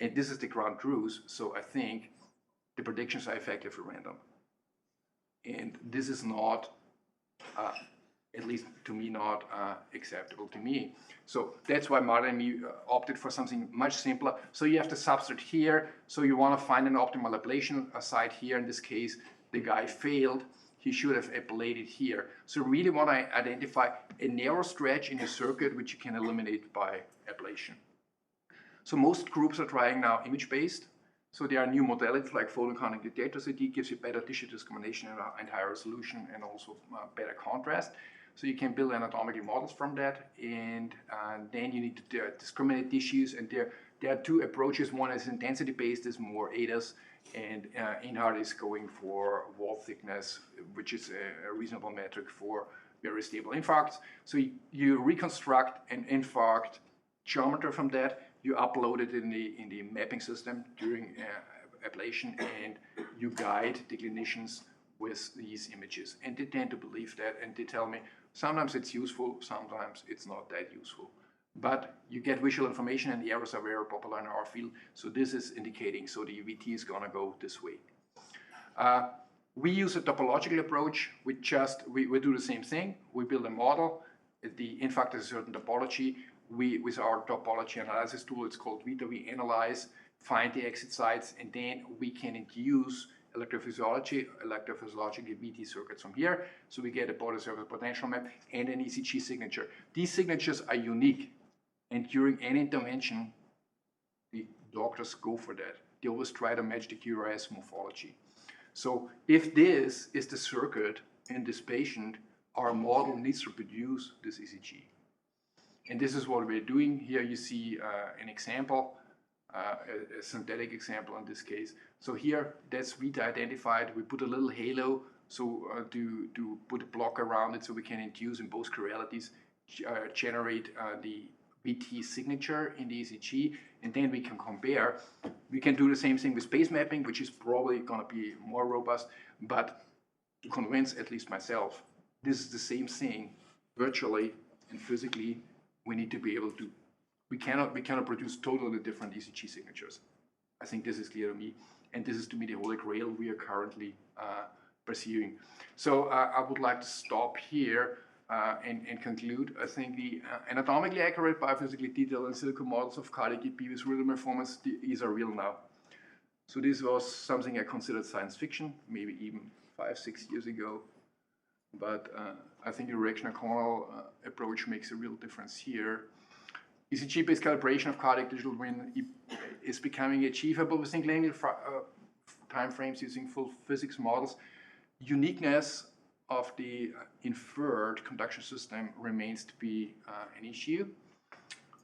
And this is the ground truth, so I think the predictions are effectively random. And this is not, at least to me, not acceptable to me. So that's why Martin and me opted for something much simpler. So you have the substrate here, so you want to find an optimal ablation site here. In this case, the guy failed. He should have ablated here. So you really want to identify a narrow stretch in a circuit which you can eliminate by ablation. So most groups are trying now image-based. So there are new modalities like photon-counting data CT gives you better tissue discrimination and higher resolution and also better contrast. So you can build anatomical models from that, and then you need to discriminate tissues. And there are 2 approaches. One is intensity-based, is more ADAS, and InHeart is going for wall thickness, which is a reasonable metric for very stable infarcts. So you reconstruct an infarct geometry from that. You upload it in the mapping system during ablation, and you guide the clinicians with these images. And they tend to believe that, and they tell me sometimes it's useful, sometimes it's not that useful. But you get visual information, and the errors are very popular in our field. So this is indicating, so the VT is going to go this way. We use a topological approach. We do the same thing. We build a model. The infarct is a certain topology. With our topology analysis tool, it's called Vita, we analyze, find the exit sites, and then we can induce electrophysiological VT circuits from here. So we get a border circuit potential map and an ECG signature. These signatures are unique, and during any intervention, the doctors go for that. They always try to match the QRS morphology. So if this is the circuit in this patient, our model needs to produce this ECG. And this is what we're doing. Here you see an example, a synthetic example in this case. So here, that's Vita identified. We put a little halo to put a block around it so we can induce in both chiralities, generate the VT signature in the ECG, and then we can compare. We can do the same thing with space mapping, which is probably going to be more robust, but to convince at least myself, this is the same thing virtually and physically. We need to be able to, we cannot produce totally different ECG signatures. I think this is clear to me, and this is to me the holy grail we are currently pursuing. So I would like to stop here and conclude. I think the anatomically accurate, biophysically detailed in silico models of cardiac EP with rhythm performance, these are real now. So this was something I considered science fiction, maybe even 5-6 years ago. But I think the directional cornell approach makes a real difference here. ECG-based calibration of cardiac digital twin is becoming achievable within clinical time frames using full physics models. Uniqueness of the inferred conduction system remains to be an issue.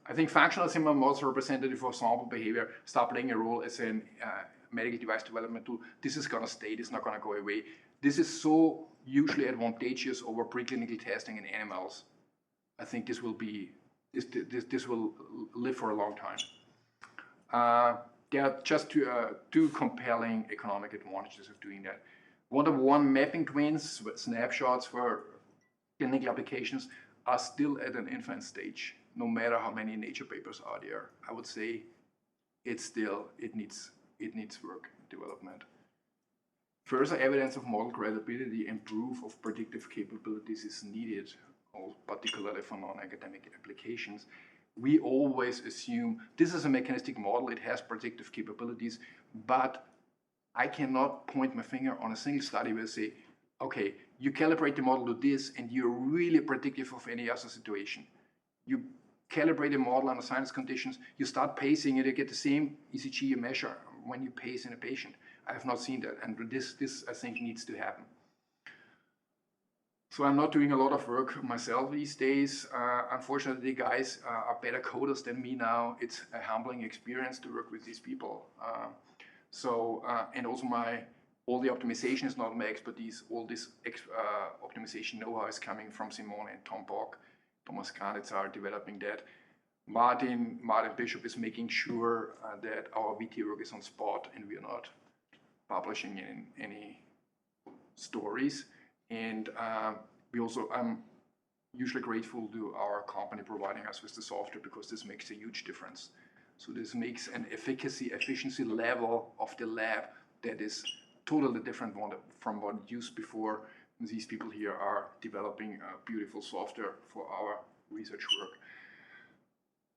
I think functional similar models representative of sample behavior start playing a role as a medical device development tool. This is going to stay, this is not going to go away. This is so usually advantageous over preclinical testing in animals. I think this will be, this will live for a long time. There are just two compelling economic advantages of doing that. One-to-one mapping twins with snapshots for clinical applications are still at an infant stage, no matter how many nature papers are there. I would say it needs work development. Further evidence of model credibility and proof of predictive capabilities is needed, particularly for non-academic applications. We always assume this is a mechanistic model, it has predictive capabilities, but I cannot point my finger on a single study where I say, okay, you calibrate the model to this and you're really predictive of any other situation. You calibrate a model under sinus conditions, you start pacing and you get the same ECG you measure when you pace in a patient. I have not seen that, and this I think needs to happen. So I'm not doing a lot of work myself these days. Unfortunately, guys are better coders than me now. It's a humbling experience to work with these people. And also all the optimization is not my expertise. All this optimization know-how is coming from Simone and Tom Bock. Thomas Granitz are developing that. Martin Bishop is making sure that our VT work is on spot and we are not publishing in any stories. And I'm usually grateful to our company providing us with the software because this makes a huge difference. So this makes an efficiency level of the lab that is totally different from what used before. And these people here are developing beautiful software for our research work.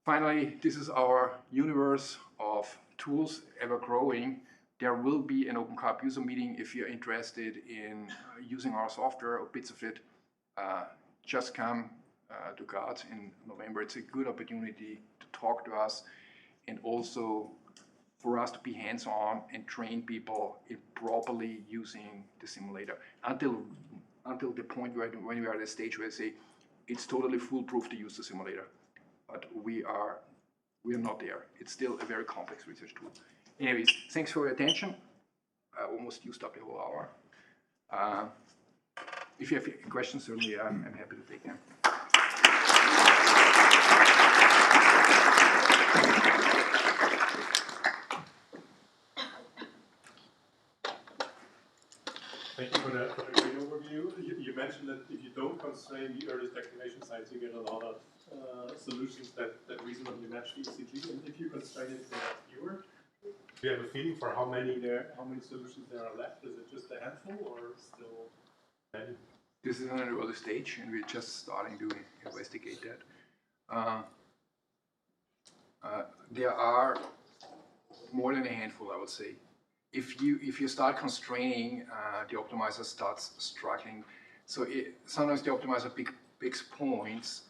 Finally, this is our universe of tools ever growing. There will be an Open Carb user meeting if you're interested in using our software or bits of it. Just come to Graz in November. It's a good opportunity to talk to us and also for us to be hands-on and train people in properly using the simulator until the point when we are at a stage where I say it's totally foolproof to use the simulator. But we are not there. It's still a very complex research tool. Anyways, thanks for your attention. I almost used up the whole hour. If you have questions, certainly I'm happy to take them. Thank you for that great overview. You mentioned that if you don't constrain the earliest activation sites, you get a lot of solutions that reasonably match the ECG. And if you constrain it, there are fewer. Do you have a feeling for how many solutions there are left? Is it just a handful or still many? This is on an early stage, and we're just starting to investigate that. There are more than a handful, I would say. If you start constraining, the optimizer starts struggling. So sometimes the optimizer picks points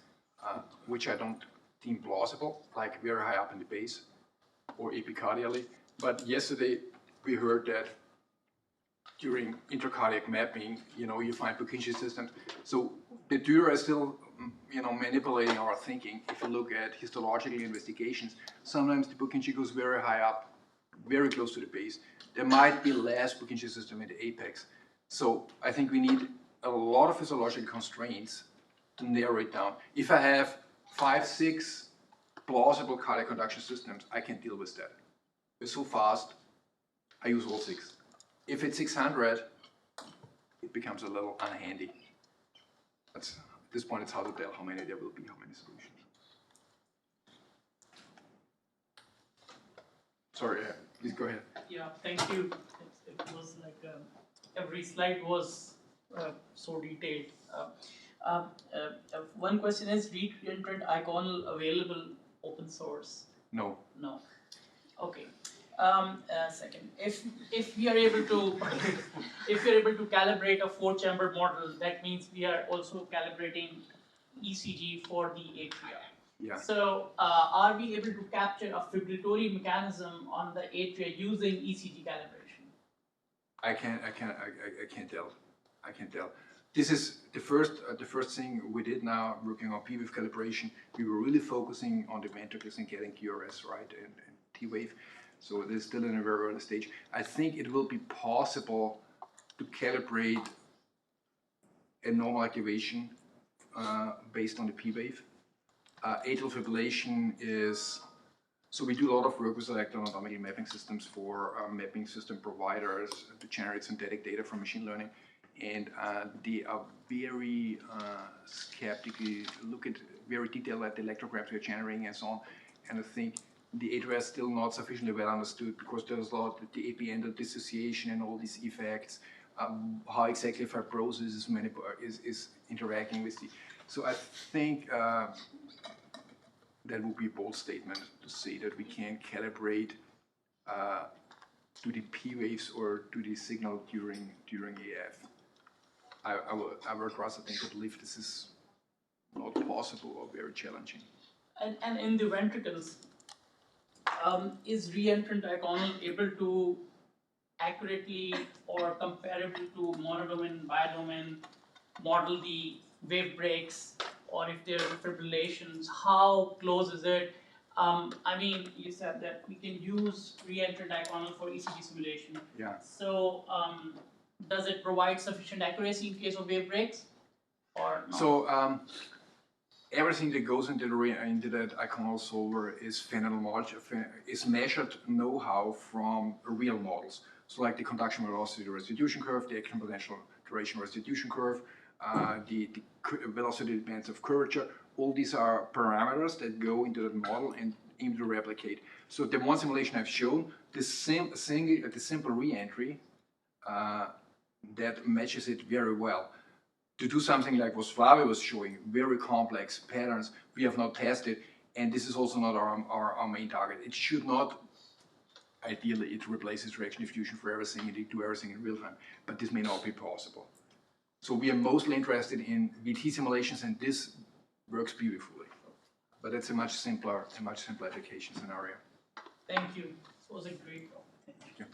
which I don't deem plausible, like very high up in the base or epicardially. But yesterday we heard that during intracardiac mapping, you find Purkinje systems. So the Dürer is still, manipulating our thinking. If you look at histological investigations, sometimes the Purkinje goes very high up, very close to the base. There might be less Purkinje system in the apex. So I think we need a lot of physiological constraints to narrow it down. If I have 5, 6 plausible cardiac conduction systems, I can deal with that. It's so fast, I use all 6. If it's 600, it becomes a little unhandy. At this point, it's hard to tell how many there will be, how many solutions. Sorry, please go ahead. Yeah, thank you. It was like every slide was so detailed. One question is, reentrant iconal available open source? No. No. Okay. Second, if we are able to calibrate a 4-chamber model, that means we are also calibrating ECG for the atria. Yeah. So, are we able to capture a fibrillatory mechanism on the atria using ECG calibration? I can't tell. I can't tell. This is the first thing we did now, working on P-wave calibration. We were really focusing on the ventricles and getting QRS right and T-wave. So it is still in a very early stage. I think it will be possible to calibrate a normal activation based on the P-wave. Atrial fibrillation is, so we do a lot of work with electron-anatomical mapping systems for mapping system providers to generate synthetic data from machine learning. And they are very skeptical, look at very detailed at the electrograms we're generating and so on. And I think the atria is still not sufficiently well understood because there's a lot of the epiendal dissociation and all these effects, how exactly fibrosis is interacting with the. So I think that would be a bold statement to say that we can calibrate to the P waves or to the signal during AF. I would rather think to believe this is not possible or very challenging. And in the ventricles, is reentrant iconal able to accurately or comparable to monodomain, biodomain model the wave breaks, or if there are fibrillations, how close is it? I mean, you said that we can use reentrant iconal for ECG simulation. Yeah. So, does it provide sufficient accuracy in case of wave breaks, or not? So everything that goes into that iconal solver is is measured know-how from real models. So like the conduction velocity restitution curve, the action potential duration restitution curve, the velocity bands of curvature. All these are parameters that go into that model and aim to replicate. So the one simulation I've shown, the simple re-entry that matches it very well. To do something like what Flavio was showing, very complex patterns, we have not tested, and this is also not our main target. It should not, ideally, it replaces reaction diffusion for everything and it do everything in real time, but this may not be possible. So we are mostly interested in VT simulations, and this works beautifully. But it's a much simpler application scenario. Thank you. This was a great talk. Thank you.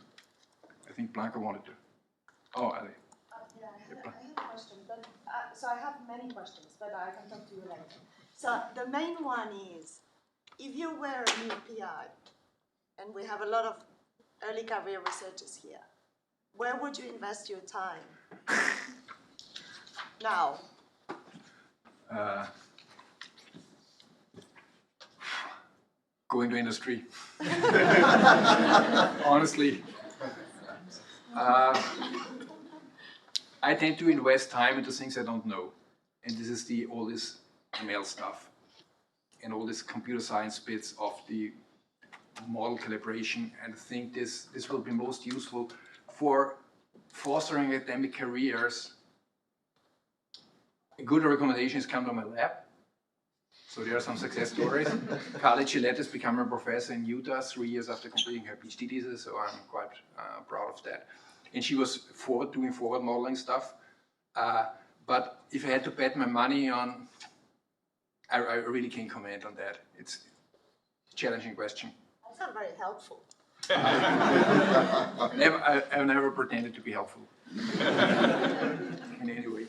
I think Blanca wanted to. Oh, Ali. Yeah, I have a question. But, so I have many questions, but I can talk to you later. So the main one is, if you were a new PI, and we have a lot of early career researchers here, where would you invest your time? Now. Go into industry. Honestly. I tend to invest time into things I don't know. And this is all this ML stuff and all this computer science bits of the model calibration. And I think this will be most useful for fostering academic careers. A good recommendation is come to my lab. So there are some success stories. Carly Gillette has become a professor in Utah 3 years after completing her PhD thesis, so I'm quite proud of that. And she was doing forward modeling stuff. But if I had to bet my money on, I really can't comment on that. It's a challenging question. That's not very helpful. I've never pretended to be helpful in any way.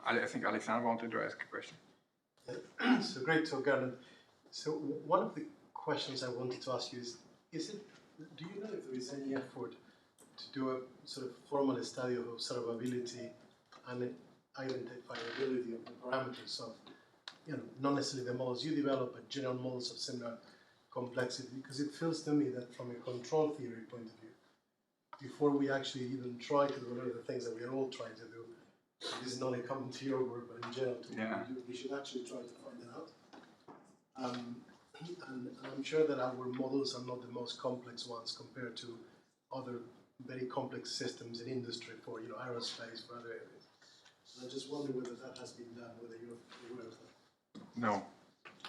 I think Alexander wanted to ask a question. So great talk, Gernot. So one of the questions I wanted to ask you is do you know if there is any effort to do a sort of formal study of observability and identifiability of the parameters of, not necessarily the models you develop, but general models of similar complexity? Because it feels to me that from a control theory point of view, before we actually even try to do one of the things that we are all trying to do, this is not a comment to your work, but in general, Yeah. we should actually try to find that out. And I'm sure that our models are not the most complex ones compared to other very complex systems in industry for, you know, aerospace, for other areas. And I just wonder whether that has been done, whether you're aware of that. No,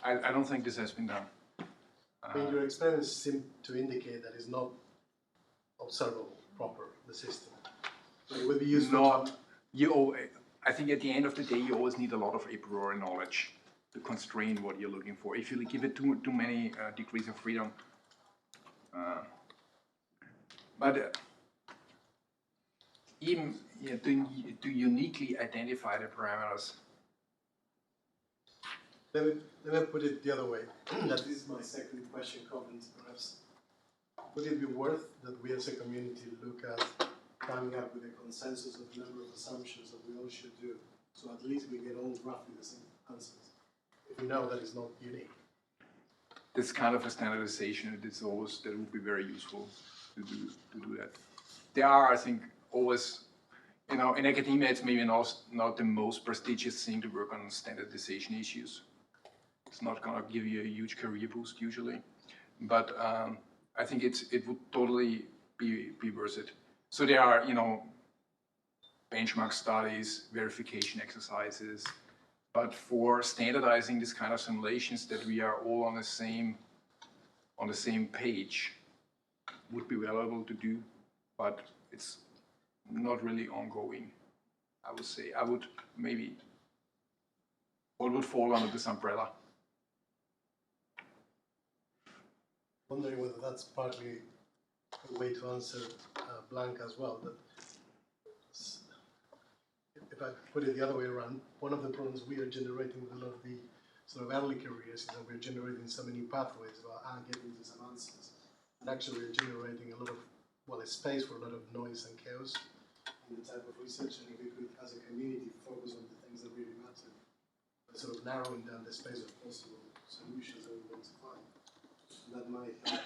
I don't think this has been done. I mean, your experiments seem to indicate that it's not observable proper, the system. But it would be useful I think at the end of the day, you always need a lot of a priori knowledge to constrain what you're looking for. If you give it too many degrees of freedom, even to uniquely identify the parameters. Let me put it the other way. That is my second question, comment, perhaps. Would it be worth that we as a community look at coming up with a consensus of the number of assumptions that we all should do, so at least we get all roughly the same answers, if we know that it's not unique? This kind of a standardization, that would be very useful to do that. There are, I think, always, you know, in academia it's maybe not the most prestigious thing to work on standardization issues. It's not going to give you a huge career boost usually, but I think it would totally be worth it. So there are, you know, benchmark studies, verification exercises, but for standardizing this kind of simulations that we are all on the same page would be valuable to do, but it's not really ongoing. I would say what would fall under this umbrella. Wondering whether that's partly a way to answer Blanca as well. That if I put it the other way around, one of the problems we are generating with a lot of the sort of early careers is that we're generating so many pathways about getting to some answers. And actually we're generating a lot of, well, a space for a lot of noise and chaos in the type of research, and if we could, as a community, focus on the things that really matter, by sort of narrowing down the space of possible solutions that we want to find. That might help.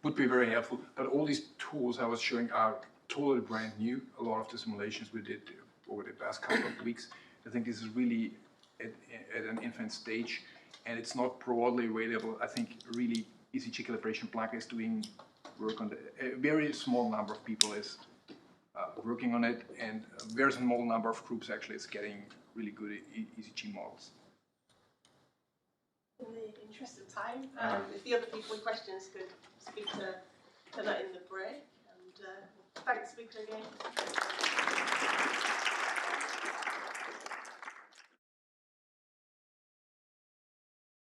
Would be very helpful, but all these tools I was showing are totally brand new. A lot of the simulations we did over the past couple of weeks, I think this is really at an infant stage, and it's not broadly available. I think really ECG calibration Blanca is doing work on a very small number of people is working on it, and a very small number of groups actually is getting really good ECG models. In the interest of time, if the other people with questions could speak to Gernot in the break, and thanks, speaker again.